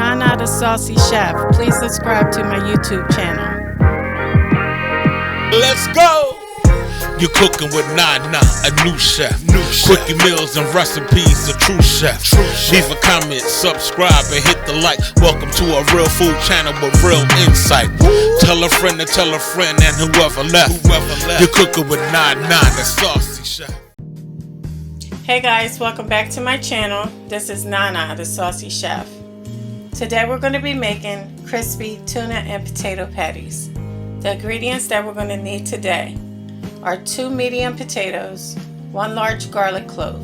Nana the Saucy Chef. Please subscribe to my YouTube channel. Let's go! You're cooking with Nana, a new chef. Quickie meals and recipes, a true chef. Leave a comment, subscribe, and hit the like. Welcome to a real food channel with real insight. Tell a friend to tell a friend and whoever left. You're cooking with Nana, the Saucy Chef. Hey guys, welcome back to my channel. This is Nana, the Saucy Chef. Today we're going to be making crispy tuna and potato patties. The ingredients that we're going to need today are 2 medium potatoes, 1 large garlic clove,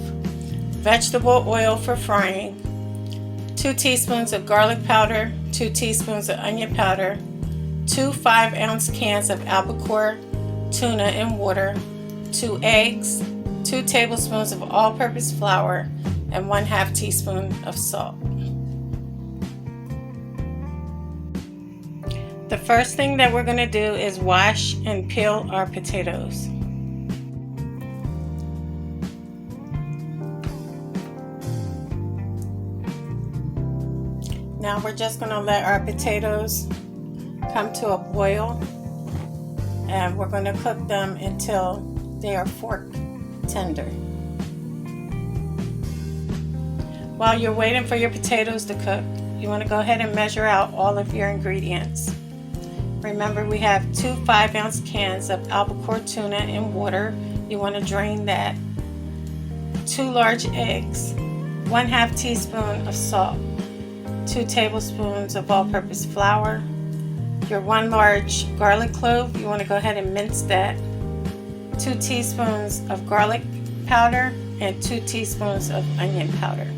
vegetable oil for frying, 2 teaspoons of garlic powder, 2 teaspoons of onion powder, 2 5-ounce cans of albacore tuna in water, 2 eggs, 2 tablespoons of all-purpose flour, and 1/2 teaspoon of salt. The first thing that we're going to do is wash and peel our potatoes. Now we're just going to let our potatoes come to a boil, and we're going to cook them until they are fork tender. While you're waiting for your potatoes to cook, you want to go ahead and measure out all of your ingredients. Remember, we have 2 5-ounce cans of albacore tuna in water. You want to drain that. 2 large eggs, 1/2 teaspoon of salt, 2 tablespoons of all-purpose flour, your 1 large garlic clove. You want to go ahead and mince that. 2 teaspoons of garlic powder and 2 teaspoons of onion powder.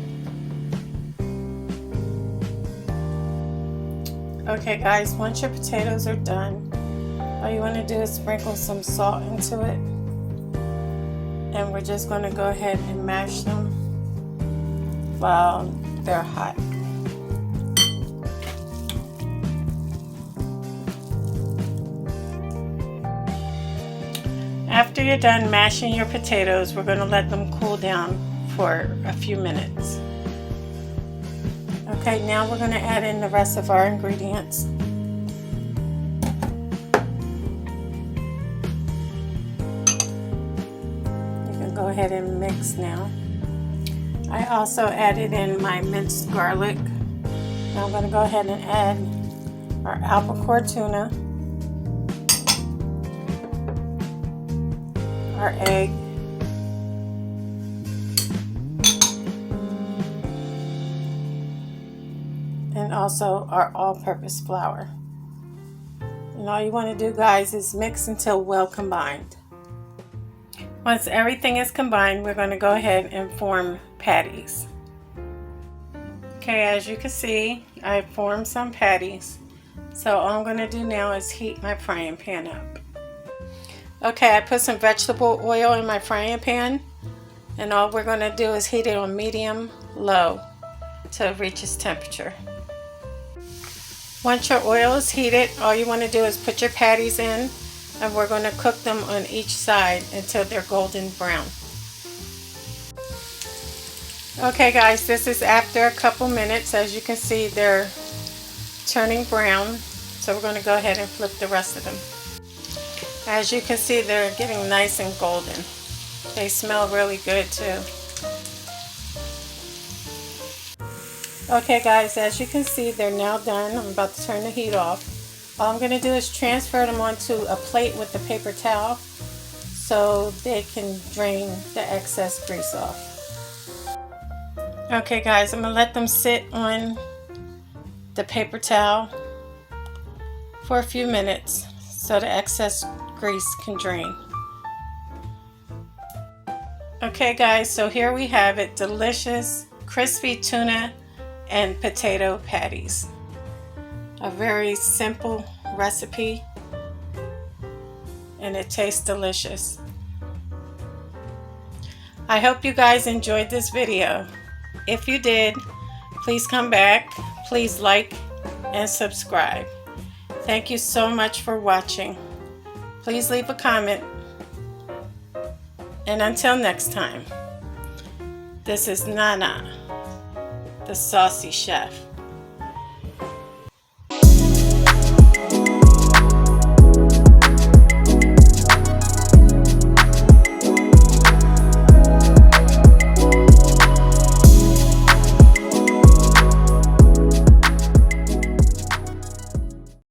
Okay guys, once your potatoes are done, all you want to do is sprinkle some salt into it, and we're just going to go ahead and mash them while they're hot. After you're done mashing your potatoes, we're going to let them cool down for a few minutes. Okay, now we're going to add in the rest of our ingredients. You can go ahead and mix now. I also added in my minced garlic. Now I'm going to go ahead and add our albacore tuna, our egg, and also our all-purpose flour. And all you want to do, guys, is mix until well combined. Once everything is combined, we're going to go ahead and form patties. Okay, as you can see, I formed some patties. So all I'm going to do now is heat my frying pan up. Okay, I put some vegetable oil in my frying pan, and all we're going to do is heat it on medium-low till it reaches temperature. Once your oil is heated, all you want to do is put your patties in, and we're going to cook them on each side until they're golden brown. Okay guys, this is after a couple minutes. As you can see, they're turning brown, so we're going to go ahead and flip the rest of them. As you can see, they're getting nice and golden. They smell really good too. Okay guys, as you can see, they're now done. I'm about to turn the heat off. All I'm going to do is transfer them onto a plate with a paper towel so they can drain the excess grease off. Okay guys, I'm going to let them sit on the paper towel for a few minutes so the excess grease can drain. Okay guys, so here we have it, delicious crispy tuna and potato patties. A very simple recipe, and it tastes delicious. I hope you guys enjoyed this video. If you did, please come back, please like and subscribe. Thank you so much for watching. Please leave a comment, and until next time, this is Nana, the Saucy Chef.